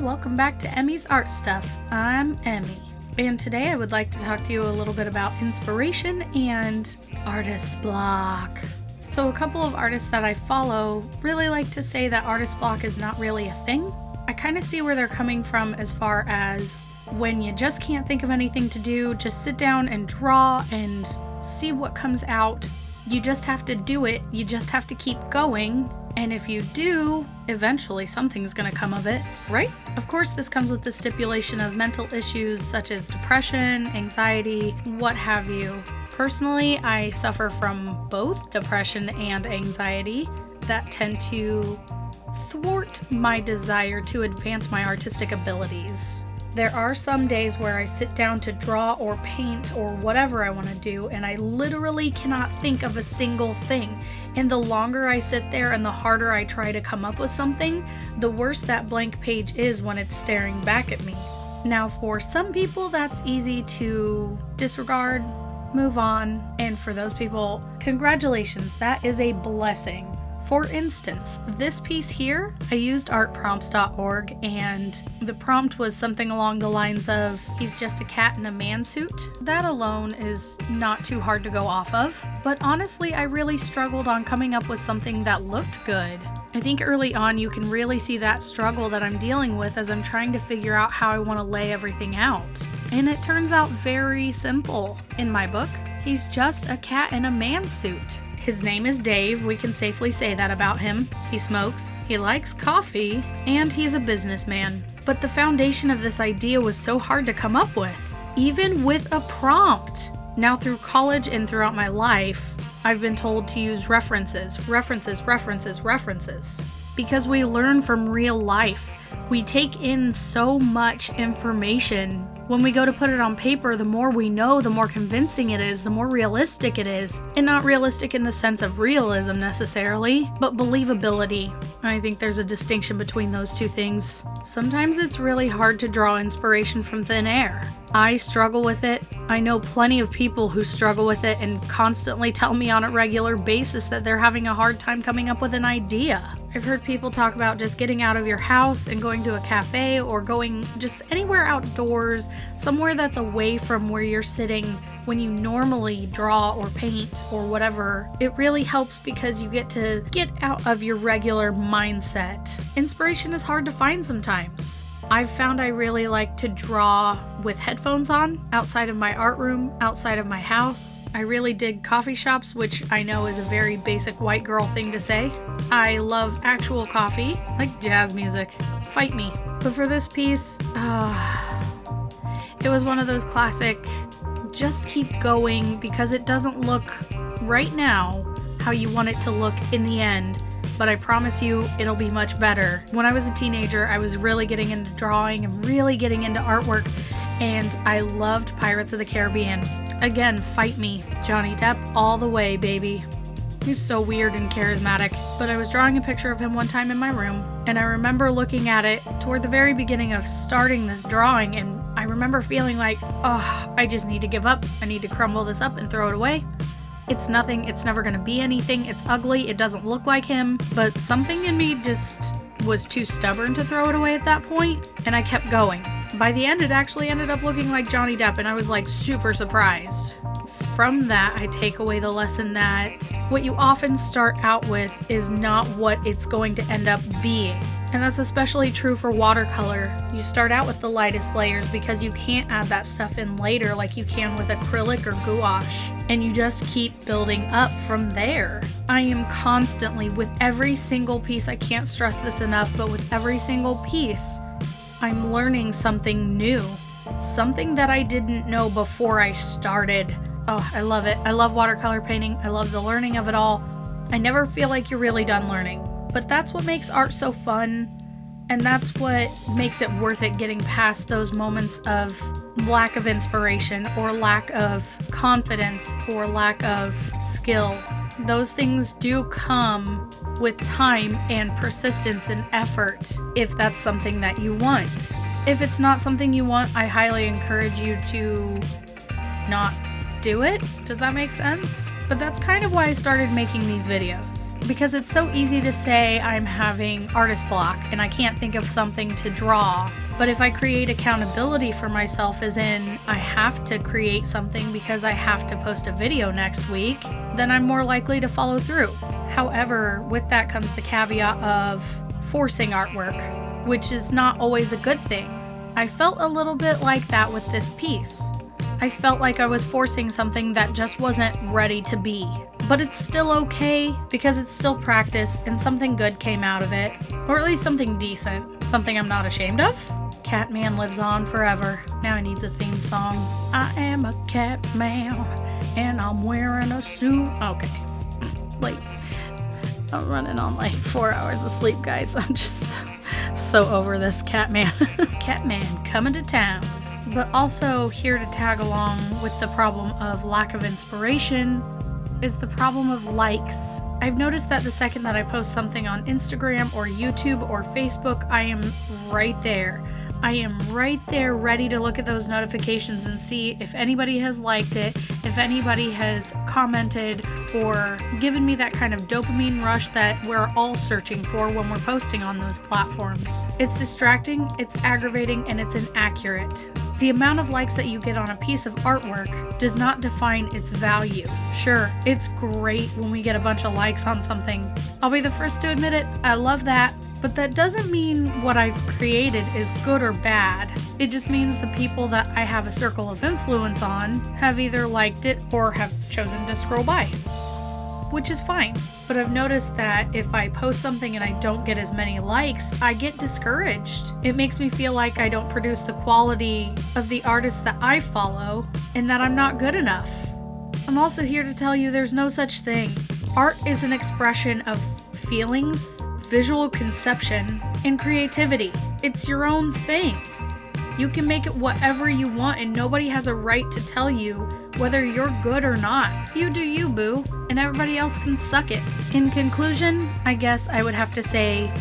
welcome back to Emmy's Art Stuff. I'm Emmy, and today I would like to talk to you a little bit about inspiration and artist block. So a couple of artists that I follow really like to say that artist block is not really a thing. I kind of see where they're coming from as far as when you just can't think of anything to do, just sit down and draw and see what comes out. You just have to do it. You just have to keep going. And if you do, eventually something's gonna come of it, right? Of course, this comes with the stipulation of mental issues such as depression, anxiety, what have you. Personally, I suffer from both depression and anxiety that tend to thwart my desire to advance my artistic abilities. There are some days where I sit down to draw or paint or whatever I want to do, and I literally cannot think of a single thing. And the longer I sit there and the harder I try to come up with something, the worse that blank page is when it's staring back at me. Now, for some people, that's easy to disregard, move on, and for those people, congratulations, that is a blessing. For instance, this piece here, I used artprompts.org, and the prompt was something along the lines of, he's just a cat in a man suit. That alone is not too hard to go off of, but honestly, I really struggled on coming up with something that looked good. I think early on you can really see that struggle that I'm dealing with as I'm trying to figure out how I want to lay everything out. And it turns out very simple. In my book, he's just a cat in a man suit. His name is Dave, we can safely say that about him. He smokes, he likes coffee, and he's a businessman. But the foundation of this idea was so hard to come up with, even with a prompt. Now through college and throughout my life, I've been told to use references. Because we learn from real life. We take in so much information. When we go to put it on paper, the more we know, the more convincing it is, the more realistic it is. And not realistic in the sense of realism necessarily, but believability. I think there's a distinction between those two things. Sometimes it's really hard to draw inspiration from thin air. I struggle with it. I know plenty of people who struggle with it and constantly tell me on a regular basis that they're having a hard time coming up with an idea. I've heard people talk about just getting out of your house and going to a cafe or going just anywhere outdoors, somewhere that's away from where you're sitting when you normally draw or paint or whatever. It really helps because you get to get out of your regular mindset. Inspiration is hard to find sometimes. I've found I really like to draw with headphones on, outside of my art room, outside of my house. I really dig coffee shops, which I know is a very basic white girl thing to say. I love actual coffee, like jazz music. Fight me. But for this piece, it was one of those classic, just keep going because it doesn't look right now how you want it to look in the end. But I promise you it'll be much better. When I was a teenager, I was really getting into drawing and really getting into artwork, and I loved Pirates of the Caribbean. Again, fight me. Johnny Depp all the way, baby. He's so weird and charismatic. But I was drawing a picture of him one time in my room, and I remember looking at it toward the very beginning of starting this drawing, and I remember feeling like, oh, I just need to give up. I need to crumble this up and throw it away. It's nothing, it's never gonna be anything, it's ugly, it doesn't look like him, but something in me just was too stubborn to throw it away at that point, and I kept going. By the end, it actually ended up looking like Johnny Depp, and I was like super surprised. From that, I take away the lesson that what you often start out with is not what it's going to end up being. And that's especially true for watercolor. You start out with the lightest layers because you can't add that stuff in later like you can with acrylic or gouache. And you just keep building up from there. I am constantly, with every single piece, I can't stress this enough, but with every single piece, I'm learning something new. Something that I didn't know before I started. Oh, I love it. I love watercolor painting. I love the learning of it all. I never feel like you're really done learning. But that's what makes art so fun, and that's what makes it worth it getting past those moments of lack of inspiration or lack of confidence or lack of skill. Those things do come with time and persistence and effort if that's something that you want. If it's not something you want, I highly encourage you to not do it. Does that make sense? But that's kind of why I started making these videos. Because it's so easy to say I'm having artist block and I can't think of something to draw. But if I create accountability for myself, as in I have to create something because I have to post a video next week, then I'm more likely to follow through. However, with that comes the caveat of forcing artwork, which is not always a good thing. I felt a little bit like that with this piece. I felt like I was forcing something that just wasn't ready to be. But it's still okay because it's still practice and something good came out of it. Or at least something decent. Something I'm not ashamed of. Catman lives on forever. Now he needs a theme song. I am a Catman and I'm wearing a suit. Okay. Like, I'm running on like 4 hours of sleep, guys. I'm just so over this Catman. Catman coming to town. But also here to tag along with the problem of lack of inspiration is the problem of likes. I've noticed that the second that I post something on Instagram or YouTube or Facebook, I am right there. I am right there ready to look at those notifications and see if anybody has liked it, if anybody has commented or given me that kind of dopamine rush that we're all searching for when we're posting on those platforms. It's distracting, it's aggravating, and it's inaccurate. The amount of likes that you get on a piece of artwork does not define its value. Sure, it's great when we get a bunch of likes on something. I'll be the first to admit it, I love that. But that doesn't mean what I've created is good or bad. It just means the people that I have a circle of influence on have either liked it or have chosen to scroll by. Which is fine. But I've noticed that if I post something and I don't get as many likes, I get discouraged. It makes me feel like I don't produce the quality of the artists that I follow and that I'm not good enough. I'm also here to tell you there's no such thing. Art is an expression of feelings, visual conception, and creativity. It's your own thing. You can make it whatever you want and nobody has a right to tell you whether you're good or not. You do you, boo, and everybody else can suck it. In conclusion, I guess I would have to say,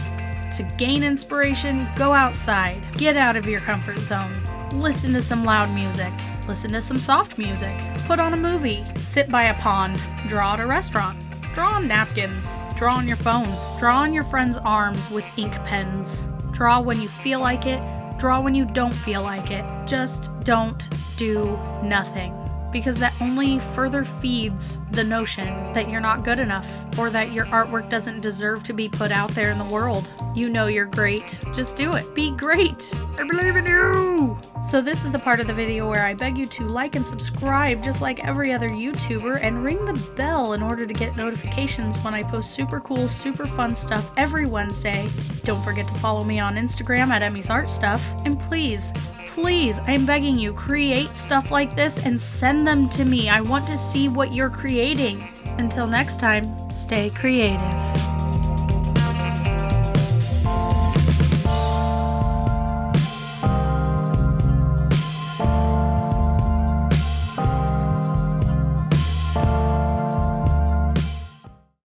to gain inspiration, go outside, get out of your comfort zone, listen to some loud music, listen to some soft music, put on a movie, sit by a pond, draw at a restaurant, draw on napkins, draw on your phone, draw on your friend's arms with ink pens, draw when you feel like it, draw when you don't feel like it. Just don't do nothing. Because that only further feeds the notion that you're not good enough or that your artwork doesn't deserve to be put out there in the world. You know you're great. Just do it. Be great. I believe in you. So this is the part of the video where I beg you to like and subscribe just like every other YouTuber and ring the bell in order to get notifications when I post super cool, super fun stuff every Wednesday. Don't forget to follow me on Instagram at Emmy's Art Stuff. And please, I'm begging you, create stuff like this and send them to me. I want to see what you're creating. Until next time, stay creative.